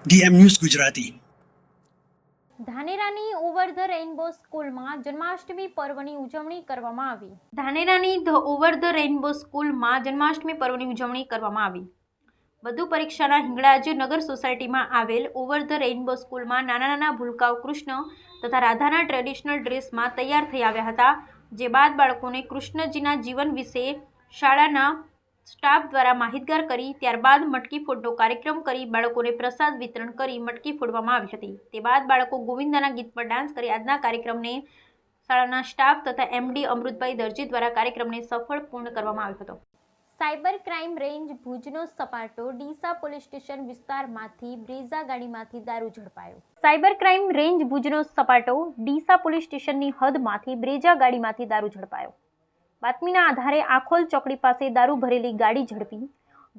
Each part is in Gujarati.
DM news Gujarati. ધાનેરાની ઓવર ધ રેઇનબો સ્કૂલમાં જન્માષ્ટમી પર્વની ઉજવણી કરવામાં આવી. ધાનેરાની ઓવર ધ રેઇનબો સ્કૂલમાં જન્માષ્ટમી પર્વની ઉજવણી કરવામાં આવી. વધુ પરીક્ષાના હિંગળાજ નગર સોસાયટીમાં આવેલ ઓવર ધ રેઇનબો સ્કૂલમાં નાના નાના ભૂલકાઓ કૃષ્ણ તથા રાધાના ટ્રેડિશનલ ડ્રેસમાં તૈયાર થઈ આવ્યા હતા. જે બાદ બાળકોને કૃષ્ણજીના જીવન વિશે શાળાના સ્ટાફ દ્વારા માહિતગાર કરી ત્યારબાદ મટકી ફોડનો કાર્યક્રમ કરી બાળકોને પ્રસાદ વિતરણ કરી મટકી ફોડવામાં આવી હતી. તે બાદ બાળકો ગોવિંદાના ગીત પર ડાન્સ કરી આજના કાર્યક્રમને શાળાના સ્ટાફ તથા MD અમૃતભાઈ દરજી દ્વારા કાર્યક્રમને સફળ પૂર્ણ કરવામાં આવ્યો હતો. સાયબર ક્રાઇમ રેન્જ ભુજનો સપાટો ડીસા પોલીસ સ્ટેશન વિસ્તારમાંથી બ્રેઝા ગાડીમાંથી દારૂ ઝડપાયો. સાયબર ક્રાઇમ રેન્જ ભુજનો સપાટો ડીસા પોલીસ સ્ટેશનની હદમાંથી બ્રેઝા ગાડીમાંથી દારૂ ઝડપાયો. બાતમીના આધારે આખોલ ચોકડી પાસે દારૂ ભરેલી ગાડી ઝડપી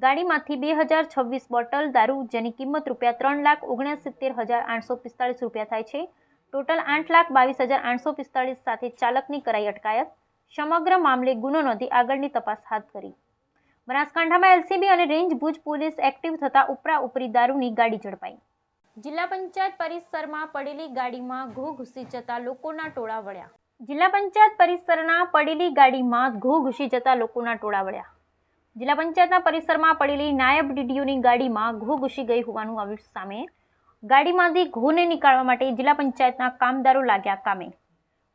ગાડીમાંથી 2026 બોટલ દારૂ જેની કિંમત ₹3,69,845 થાય છે. ટોટલ 8,22,845 સાથે ચાલકની કરાઈ અટકાયત. સમગ્ર મામલે ગુનો નોંધી આગળની તપાસ હાથ ધરી. બનાસકાંઠામાં LCB અને રેન્જ ભુજ પોલીસ એક્ટિવ થતા ઉપરા ઉપરી દારૂની ગાડી ઝડપાઈ. જિલ્લા પંચાયત પરિસરમાં પડેલી ગાડીમાં ઘો ઘૂસી જતા લોકોના ટોળા વળ્યા. જિલ્લા પંચાયત પરિસરના પડેલી ગાડીમાં ઘો ઘૂસી જતા લોકોના ટોળા વળ્યા. જિલ્લા પંચાયતના પરિસરમાં પડેલી નાયબ DDOની ગાડીમાં ઘો ઘૂસી ગઈ હોવાનું આવ્યું સામે. ગાડીમાંથી ઘોને નીકાળવા માટે જિલ્લા પંચાયતના કામદારો લાગ્યા કામે.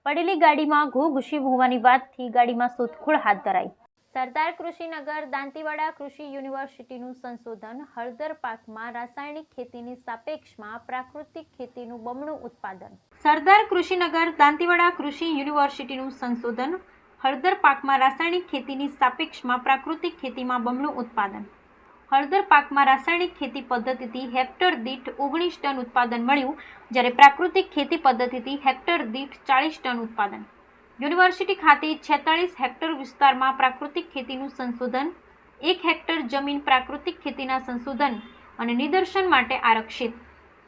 પડેલી ગાડીમાં ઘો ઘૂસી હોવાની વાતથી ગાડીમાં શોધખોળ હાથ ધરાઈ. સરદાર કૃષિનગર દાંતીવાડા કૃષિ યુનિવર્સિટીનું સંશોધન હળદર પાકમાં રાસાયણિક ખેતીની સાપેક્ષમાં પ્રાકૃતિક ખેતીનું બમણું ઉત્પાદન. સરદાર કૃષિનગર દાંતીવાડા કૃષિ યુનિવર્સિટીનું સંશોધન હળદર પાકમાં રાસાયણિક ખેતીની સાપેક્ષમાં પ્રાકૃતિક ખેતીમાં બમણું ઉત્પાદન. હળદર પાકમાં રાસાયણિક ખેતી પદ્ધતિથી હેક્ટર દીઠ 19 ટન ઉત્પાદન મળ્યું, જ્યારે પ્રાકૃતિક ખેતી પદ્ધતિથી હેક્ટર દીઠ 40 ટન ઉત્પાદન. યુનિવર્સિટી ખાતે 46 હેક્ટર વિસ્તારમાં પ્રાકૃતિક ખેતીનું સંશોધન, 1 હેક્ટર જમીન પ્રાકૃતિક ખેતીના સંશોધન અને નિદર્શન માટે આરક્ષિત.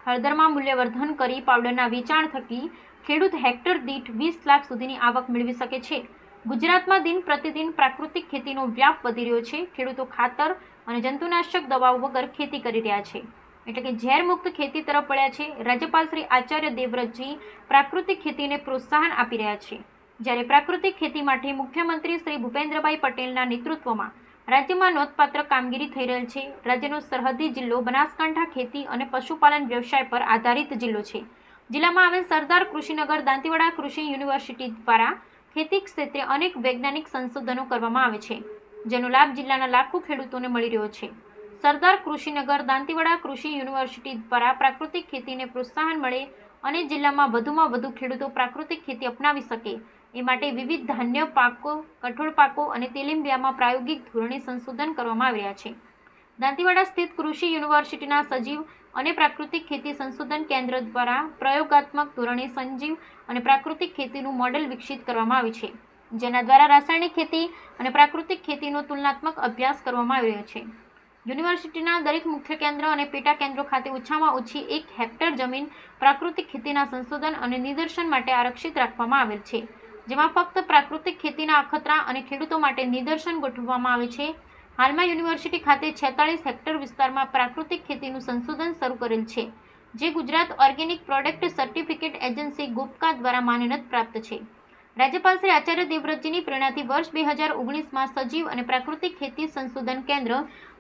હળદરમાં મૂલ્યવર્ધન કરી પાવડરના વેચાણ થકી ખેડૂત હેક્ટર દીઠ 20 લાખ સુધીની આવક મેળવી શકે છે. ગુજરાતમાં દિન પ્રતિદિન પ્રાકૃતિક ખેતીનો વ્યાપ વધી રહ્યો છે. ખેડૂતો ખાતર અને જંતુનાશક દવાઓ વગર ખેતી કરી રહ્યા છે, એટલે કે ઝેરમુક્ત ખેતી તરફ વળ્યા છે. રાજ્યપાલ શ્રી આચાર્ય દેવવ્રતજી પ્રાકૃતિક ખેતીને પ્રોત્સાહન આપી રહ્યા છે, જ્યારે પ્રાકૃતિક ખેતી માટે મુખ્યમંત્રી શ્રી ભૂપેન્દ્રભાઈ પટેલના નેતૃત્વમાં રાજ્યમાં નોંધપાત્ર કામગીરી થઈ રહેલ છે. રાજ્યનો સરહદી જિલ્લો બનાસકાંઠા ખેતી અને પશુપાલન વ્યવસાય પર આધારિત જિલ્લો છે. જિલ્લામાં આવેલ સરદાર કૃષિનગર દાંતીવાડા કૃષિ યુનિવર્સિટી દ્વારા ખેતી ક્ષેત્રે અનેક વૈજ્ઞાનિક સંશોધનો કરવામાં આવે છે, જેનો લાભ જિલ્લાના લાખો ખેડૂતોને મળી રહ્યો છે. સરદાર કૃષિનગર દાંતીવાડા કૃષિ યુનિવર્સિટી દ્વારા પ્રાકૃતિક ખેતીને પ્રોત્સાહન મળે અને જિલ્લામાં વધુમાં વધુ ખેડૂતો પ્રાકૃતિક ખેતી અપનાવી શકે એ માટે વિવિધ ધાન્ય પાકો, કઠોળ પાકો અને તેલીબિયામાં પ્રાયોગિક ધોરણે સંશોધન કરવામાં આવી રહ્યા છે. દાંતીવાડા સ્થિત કૃષિ યુનિવર્સિટીના સજીવ અને પ્રાકૃતિક ખેતી સંશોધન કેન્દ્ર દ્વારા પ્રયોગાત્મક ધોરણે સંજીવ અને પ્રાકૃતિક ખેતીનું મોડેલ વિકસિત કરવામાં આવ્યું છે, જેના દ્વારા રાસાયણિક ખેતી અને પ્રાકૃતિક ખેતીનો તુલનાત્મક અભ્યાસ કરવામાં આવી રહ્યો છે. યુનિવર્સિટીના દરેક મુખ્ય કેન્દ્ર અને પેટા કેન્દ્રો ખાતે ઓછામાં ઓછી 1 હેક્ટર જમીન પ્રાકૃતિક ખેતીના સંશોધન અને નિદર્શન માટે આરક્ષિત રાખવામાં આવેલ છે, જેમાં ફક્ત પ્રાકૃતિક ખેતીના અખતરા અને ખેડૂતો માટે નિદર્શન ગોઠવવામાં આવે છે. હાલમાં યુનિવર્સિટી ખાતે 46 હેક્ટર વિસ્તારમાં પ્રાકૃતિક ખેતીનું સંશોધન શરૂ કરેલ છે, જે Gujarat organic product certificate agency ગુપકા દ્વારા માન્યતા પ્રાપ્ત છે. રાજ્યપાલ શ્રી આચાર્ય દેવવ્રતજીની પ્રેરણાથી વર્ષ 2019માં સજીવ અને પ્રાકૃતિક ખેતી સંશોધન કેન્દ્ર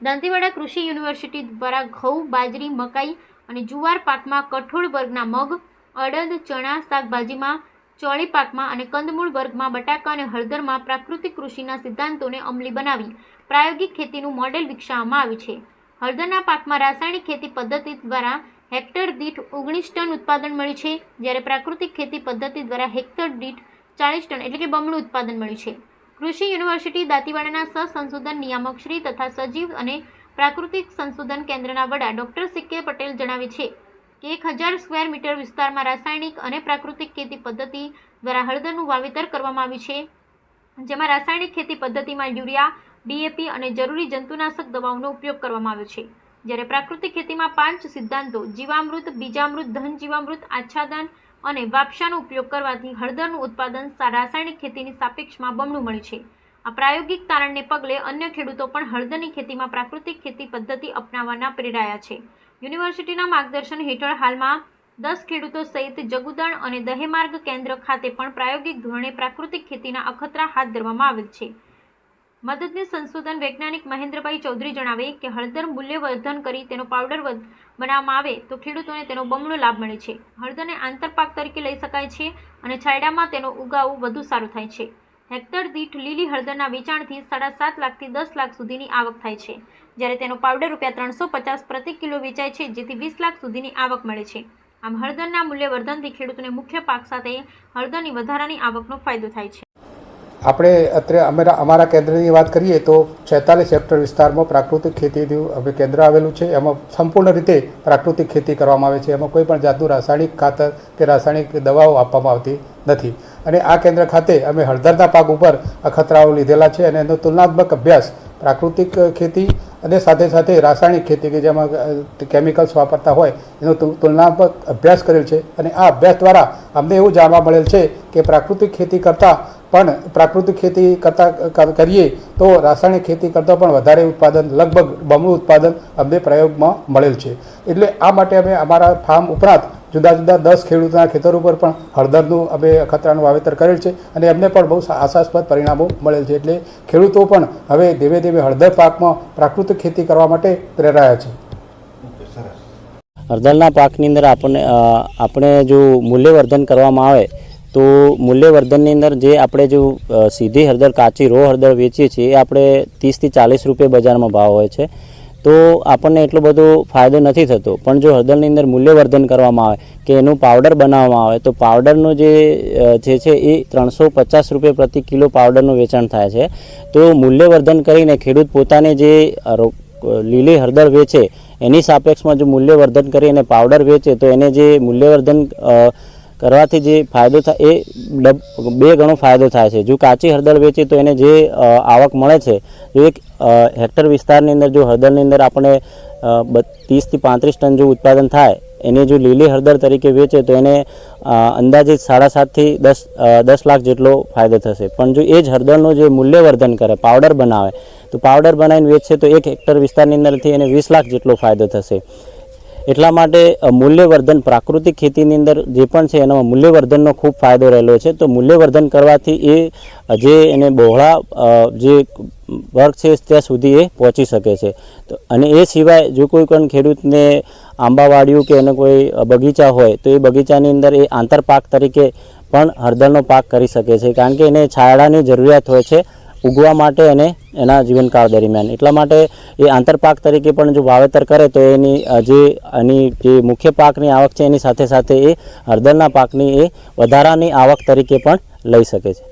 દાંતીવાડા કૃષિ યુનિવર્સિટી દ્વારા ઘઉં, બાજરી, મકાઈ અને જુવાર પાકમાં, કઠોળ વર્ગના મગ, અડદ, ચણા, શાકભાજીમાં, ચોળી પાકમાં અને કંદમૂળ વર્ગમાં બટાકા અને હળદરમાં પ્રાકૃતિક કૃષિના સિદ્ધાંતોને અમલી બનાવી પ્રાયોગિક ખેતીનું મોડેલ વિકસાવવામાં આવ્યું છે. હળદરના પાકમાં રાસાયણિક ખેતી પદ્ધતિ દ્વારા હેક્ટર દીઠ 19 ટન ઉત્પાદન મળ્યું છે, જ્યારે પ્રાકૃતિક ખેતી પદ્ધતિ દ્વારા હેક્ટર દીઠ 40 ટન એટલે કે બમણું ઉત્પાદન મળ્યું છે. કૃષિ યુનિવર્સિટી દાંતીવાડાના સહસંશોધન નિયામક શ્રી તથા સજીવ અને પ્રાકૃતિક સંશોધન કેન્દ્રના વડા ડોક્ટર CK પટેલ જણાવે છે કે 1000 સ્ક્વેર મીટર વિસ્તારમાં રાસાયણિક અને પ્રાકૃતિક ખેતી પદ્ધતિ દ્વારા હળદરનું વાવેતર કરવામાં આવ્યું છે, જેમાં રાસાયણિક ખેતી પદ્ધતિમાં યુરિયા, DAP અને જરૂરી જંતુનાશક દવાઓનો ઉપયોગ કરવામાં આવ્યો છે, જ્યારે પ્રાકૃતિક ખેતીમાં 5 સિદ્ધાંતો જીવામૃત, બીજામૃત, ધન જીવામૃત, આચ્છાદન અને વાપસાનો ઉપયોગ કરવાથી હળદરનું ઉત્પાદન રાસાયણિક ખેતીની સાપેક્ષમાં બમણું મળ્યું છે. આ પ્રાયોગિક તારણને પગલે અન્ય ખેડૂતો પણ હળદરની ખેતીમાં પ્રાકૃતિક ખેતી પદ્ધતિ અપનાવવાના પ્રેરાયા છે. યુનિવર્સિટીના માર્ગદર્શન હેઠળ હાલમાં 10 ખેડૂતો સહિત જગુદણ અને દહેમાર્ગ કેન્દ્ર ખાતે પણ પ્રાયોગિક ધોરણે પ્રાકૃતિક ખેતીના અખતરા હાથ ધરવામાં આવેલ છે. મદદનીશ સંશોધન વૈજ્ઞાનિક મહેન્દ્રભાઈ ચૌધરી જણાવે કે હળદર મૂલ્યવર્ધન કરી તેનો પાવડર બનાવવામાં આવે તો ખેડૂતોને તેનો બમણો લાભ મળે છે. હળદરને આંતરપાક તરીકે લઈ શકાય છે અને છાંયડામાં તેનો ઉગાવ વધુ સારું થાય છે. હેક્ટર દીઠ લીલી હળદરના વેચાણથી 7.5 લાખથી 10 લાખ સુધીની આવક થાય છે, જ્યારે તેનો પાવડર ₹350 પ્રતિ કિલો વેચાય છે, જેથી 20 લાખ સુધીની આવક મળે છે. આમ હળદરના મૂલ્યવર્ધનથી ખેડૂતોને મુખ્ય પાક સાથે હળદરની વધારાની આવકનો ફાયદો થાય છે. આપણે અત્યારે અમારા કેન્દ્રની વાત કરીએ તો 46 હેક્ટર વિસ્તારમાં પ્રાકૃતિક ખેતીનું અમે કેન્દ્ર આવેલું છે. એમાં સંપૂર્ણ રીતે પ્રાકૃતિક ખેતી કરવામાં આવે છે. એમાં કોઈ પણ જાતનું રાસાયણિક ખાતર કે રાસાયણિક દવાઓ આપવામાં આવતી નથી. અને આ કેન્દ્ર ખાતે અમે હળદરના પાક ઉપર અખતરાઓ લીધેલા છે અને એનો તુલનાત્મક અભ્યાસ પ્રાકૃતિક ખેતી અને સાથે સાથે રાસાયણિક ખેતી કે જેમાં કેમિકલ્સ વાપરતા હોય એનો તુલનાત્મક અભ્યાસ કરેલ છે. અને આ અભ્યાસ દ્વારા અમને એવું જાણવા મળેલ છે કે પ્રાકૃતિક ખેતી કરતાં પણ પ્રાકૃતિક ખેતી કરીએ તો રાસાયણિક ખેતી કરતાં પણ વધારે ઉત્પાદન, લગભગ બમણું ઉત્પાદન અમને પ્રયોગમાં મળેલ છે. એટલે આ માટે અમે અમારા ફાર્મ ઉપરાંત જુદા જુદા 10 ખેડૂતોના ખેતર ઉપર પણ હળદરનું અમે અખતરાનું વાવેતર કરેલ છે અને એમને પણ બહુ આશાસ્પદ પરિણામો મળેલ છે. એટલે ખેડૂતો પણ હવે ધીમે ધીમે હળદર પાકમાં પ્રાકૃતિક ખેતી કરવા માટે પ્રેરાયા છે. હળદરના પાકની અંદર આપણે જો મૂલ્યવર્ધન કરવામાં આવે તો મૂલ્યવર્ધનની અંદર જે આપણે જો સીધી હળદર, કાચી રો હળદર વેચીએ છીએ એ આપણે 30 થી 40 રૂપિયા બજારમાં ભાવ હોય છે, તો આપણને એટલો બધો ફાયદો નથી થતો. પણ જો હળદરની અંદર મૂલ્યવર્ધન કરવામાં આવે કે એનું પાવડર બનાવવામાં આવે તો પાવડરનું જે છે એ 350 રૂપિયા પ્રતિ કિલો પાવડરનું વેચાણ થાય છે. તો મૂલ્યવર્ધન કરીને ખેડૂત પોતાને જે લીલી હળદર વેચે એની સાપેક્ષમાં જો મૂલ્યવર્ધન કરી અને પાવડર વેચે તો એને જે મૂલ્યવર્ધન કરવાથી જે ફાયદો થાય એ 2 ગણો ફાયદો થાય છે. જો કાચી હળદર વેચે તો એને જે આવક મળે છે, જો એક હેક્ટર વિસ્તારની અંદર જો હળદરની અંદર આપણે 30 થી 35 ટન જો ઉત્પાદન થાય, એને જો લીલી હળદર તરીકે વેચે તો એને અંદાજિત 7.5 થી 10 લાખ જેટલો ફાયદો થશે. પણ જો એ જ હળદરનું જે મૂલ્યવર્ધન કરે, પાવડર બનાવે, તો પાવડર બનાવીને વેચશે તો 1 હેક્ટર વિસ્તારની અંદરથી એને 20 લાખ જેટલો ફાયદો થશે. એટલા માટે મૂલ્યવર્ધન પ્રાકૃતિક ખેતીની અંદર જે પણ છે એનો મૂલ્યવર્ધનનો ખૂબ ફાયદો રહેલો છે. તો મૂલ્યવર્ધન કરવાથી એ જે એને બહોળા જે વર્ગ છે ત્યાં સુધી એ પહોંચી શકે છે. અને એ સિવાય જો કોઈ પણ ખેડૂતને આંબાવાડિયું કે એને કોઈ બગીચા હોય તો એ બગીચાની અંદર એ આંતરપાક તરીકે પણ હળદરનો પાક કરી શકે છે, કારણ કે એને છાંયડાની જરૂરિયાત હોય છે ઉગવા માટે અને એના જીવનકાળ દરમિયાન. એટલા માટે એ આંતરપાક તરીકે પણ જો વાવેતર કરે તો એની જે મુખ્ય પાકની આવક છે એની સાથે સાથે એ હળદરના પાકની એ વધારાની આવક તરીકે પણ લઈ શકે છે.